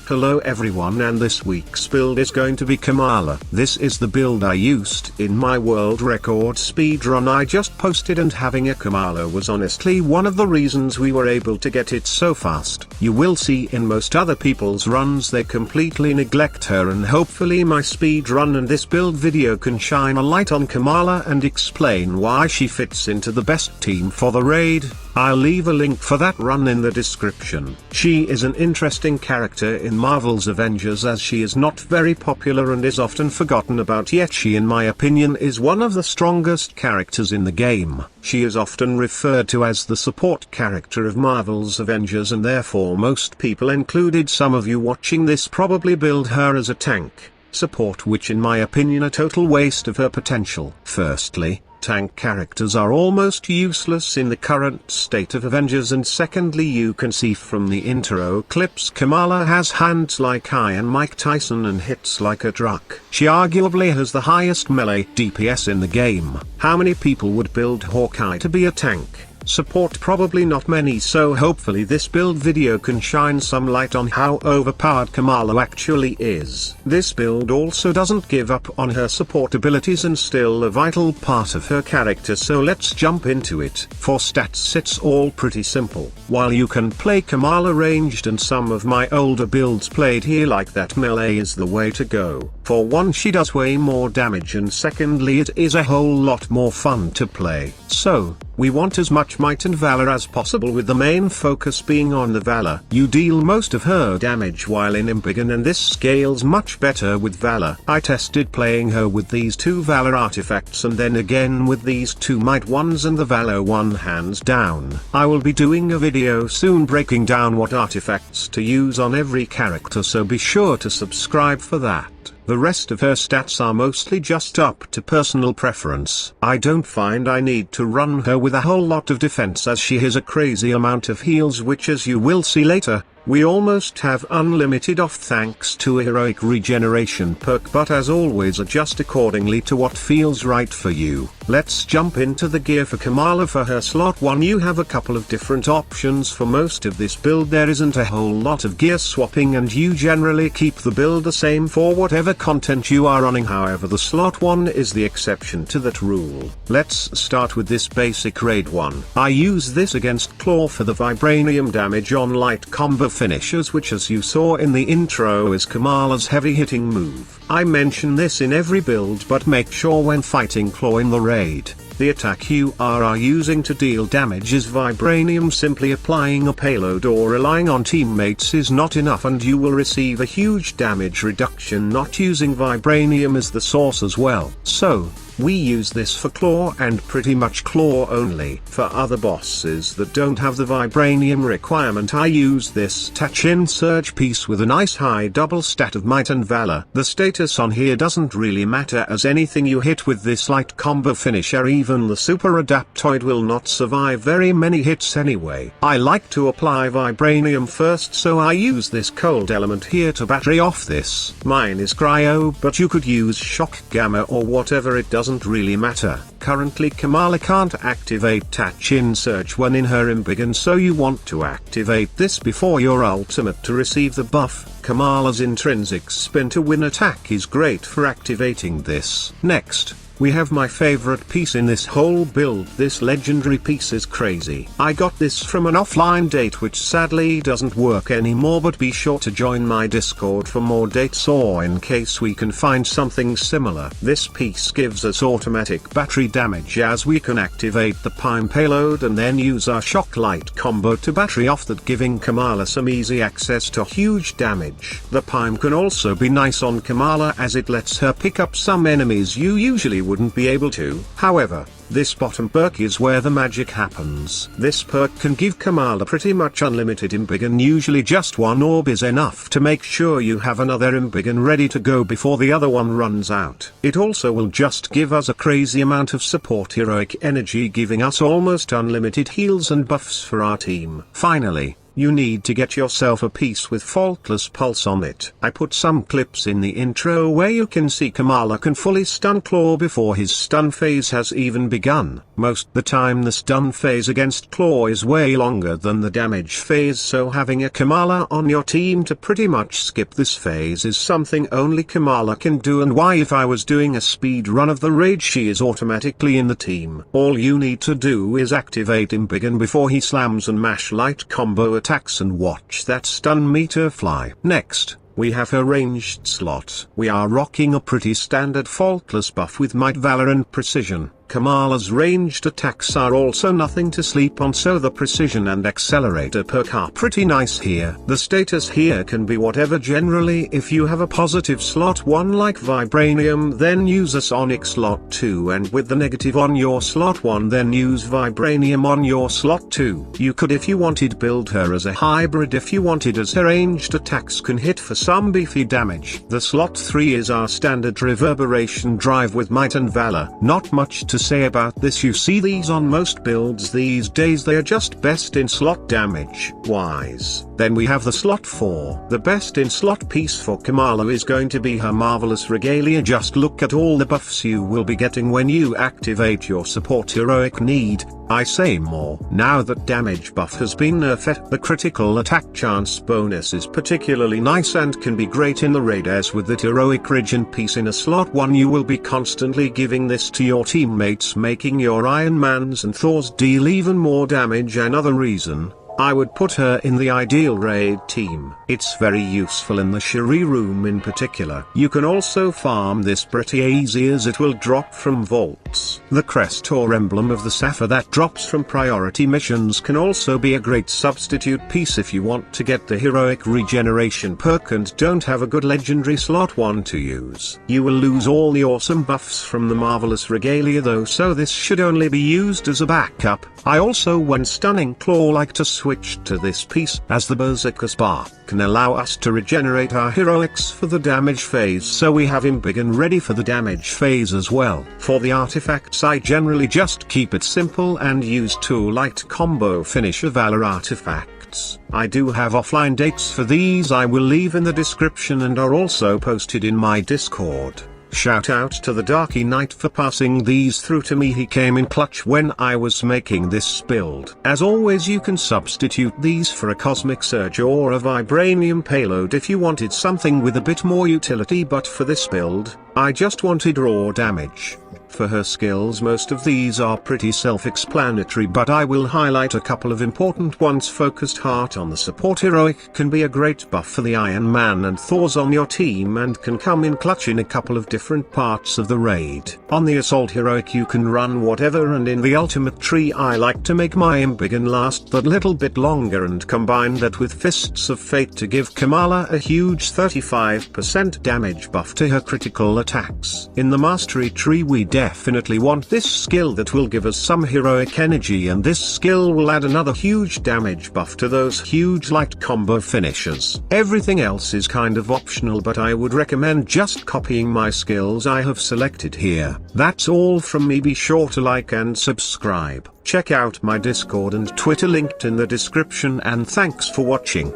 Hello everyone, and this week's build is going to be Kamala. This is the build I used in my world record speedrun I just posted, and having a Kamala was honestly one of the reasons we were able to get it so fast. You will see in most other people's runs they completely neglect her, and hopefully my speedrun and this build video can shine a light on Kamala and explain why she fits into the best team for the raid. I'll leave a link for that run in the description. She is an interesting character in Marvel's Avengers, as she is not very popular and is often forgotten about, yet she in my opinion is one of the strongest characters in the game. She is often referred to as the support character of Marvel's Avengers, and therefore most people, included some of you watching this, probably build her as a tank support, which in my opinion a total waste of her potential. Firstly, tank characters are almost useless in the current state of Avengers, and secondly, you can see from the intro clips Kamala has hands like Iron Mike Tyson and hits like a truck. She arguably has the highest melee DPS in the game. How many people would build Hawkeye to be a tank support? Probably not many, so hopefully this build video can shine some light on how overpowered Kamala actually is. This build also doesn't give up on her support abilities and still a vital part of her character, so let's jump into it. For stats it's all pretty simple. While you can play Kamala ranged and some of my older builds played here like that, melee is the way to go. For one, she does way more damage, and secondly, it is a whole lot more fun to play. So, we want as much might and valor as possible, with the main focus being on the valor. You deal most of her damage while in Embiggen, and this scales much better with valor. I tested playing her with these two valor artifacts and then again with these two might ones, and the valor one hands down. I will be doing a video soon breaking down what artifacts to use on every character, so be sure to subscribe for that. The rest of her stats are mostly just up to personal preference. I don't find I need to run her with a whole lot of defense, as she has a crazy amount of heals, which, as you will see later, we almost have unlimited off thanks to a heroic regeneration perk, but as always adjust accordingly to what feels right for you. Let's jump into the gear for Kamala. For her slot 1 you have a couple of different options. For most of this build there isn't a whole lot of gear swapping, and you generally keep the build the same for whatever content you are running. However, the slot 1 is the exception to that rule. Let's start with this basic raid 1. I use this against Claw for the vibranium damage on light combo finishers, which as you saw in the intro is Kamala's heavy hitting move. I mention this in every build, but make sure when fighting Claw in the raid, the attack you are using to deal damage is vibranium. Simply applying a payload or relying on teammates is not enough, and you will receive a huge damage reduction not using vibranium as the source as well. So, we use this for Claw and pretty much Claw only. For other bosses that don't have the vibranium requirement, I use this Tachin Surge piece with a nice high double stat of might and valor. The status on here doesn't really matter, as anything you hit with this light combo finisher, even the super adaptoid, will not survive very many hits anyway. I like to apply vibranium first, so I use this cold element here to battery off this. Mine is cryo, but you could use shock gamma or whatever, it doesn't really matter. Currently Kamala can't activate Tachin Surge when in her Embiggen, so you want to activate this before your ultimate to receive the buff. Kamala's intrinsic spin to win attack is great for activating this. Next, we have my favorite piece in this whole build. This legendary piece is crazy. I got this from an offline date which sadly doesn't work anymore, but be sure to join my Discord for more dates, or in case we can find something similar. This piece gives us automatic battery damage, as we can activate the Pime payload and then use our shock light combo to battery off that, giving Kamala some easy access to huge damage. The Pime can also be nice on Kamala, as it lets her pick up some enemies you usually wouldn't be able to. However, this bottom perk is where the magic happens. This perk can give Kamala pretty much unlimited Embiggen. Usually just one orb is enough to make sure you have another Embiggen ready to go before the other one runs out. It also will just give us a crazy amount of support heroic energy, giving us almost unlimited heals and buffs for our team. Finally, you need to get yourself a piece with faultless pulse on it. I put some clips in the intro where you can see Kamala can fully stun Claw before his stun phase has even begun. Most the time the stun phase against Claw is way longer than the damage phase, so having a Kamala on your team to pretty much skip this phase is something only Kamala can do, and why if I was doing a speed run of the raid she is automatically in the team. All you need to do is activate Embiggen before he slams and mash light combo attacks and watch that stun meter fly. Next, we have her ranged slot. We are rocking a pretty standard faultless buff with might, valor and precision. Kamala's ranged attacks are also nothing to sleep on, so the precision and accelerator perk are pretty nice here. The status here can be whatever. Generally, if you have a positive slot 1 like vibranium, then use a sonic slot 2, and with the negative on your slot 1, then use vibranium on your slot 2. You could, if you wanted, build her as a hybrid if you wanted, as her ranged attacks can hit for some beefy damage. The slot 3 is our standard reverberation drive with might and valor. Not much to say about this. You see these on most builds these days, they are just best in slot damage wise. Then we have the slot 4. The best in slot piece for Kamala is going to be her marvelous regalia. Just look at all the buffs you will be getting when you activate your support heroic need. I say more. Now that damage buff has been nerfed, the critical attack chance bonus is particularly nice and can be great in the raid, as with that heroic regen piece in a slot 1 you will be constantly giving this to your teammates, making your Iron Mans and Thors deal even more damage. Another reason I would put her in the ideal raid team. It's very useful in the Shuri room in particular. You can also farm this pretty easy as it will drop from vaults. The crest or emblem of the Sapphire that drops from priority missions can also be a great substitute piece if you want to get the heroic regeneration perk and don't have a good legendary slot one to use. You will lose all the awesome buffs from the marvelous regalia though, so this should only be used as a backup. I also, when stunning claw, like to switch to this piece, as the Berserker Spark can allow us to regenerate our heroics for the damage phase, so we have him big and ready for the damage phase as well. For the artifacts I generally just keep it simple and use two light combo finisher Valor artifacts. I do have offline dates for these I will leave in the description and are also posted in my Discord. Shout out to the Darky Knight for passing these through to me, he came in clutch when I was making this build. As always, you can substitute these for a Cosmic Surge or a Vibranium payload if you wanted something with a bit more utility, but for this build, I just wanted raw damage. For her skills most of these are pretty self-explanatory, but I will highlight a couple of important ones. Focused Heart on the support heroic can be a great buff for the Iron Man and Thor's on your team and can come in clutch in a couple of different parts of the raid. On the assault heroic you can run whatever, and in the ultimate tree I like to make my aim big and last that little bit longer and combine that with Fists of Fate to give Kamala a huge 35% damage buff to her critical attacks. In the mastery tree we definitely want this skill that will give us some heroic energy, and this skill will add another huge damage buff to those huge light combo finishers. Everything else is kind of optional, but I would recommend just copying my skills I have selected here. That's all from me. Be sure to like and subscribe. Check out my Discord and Twitter linked in the description, and thanks for watching.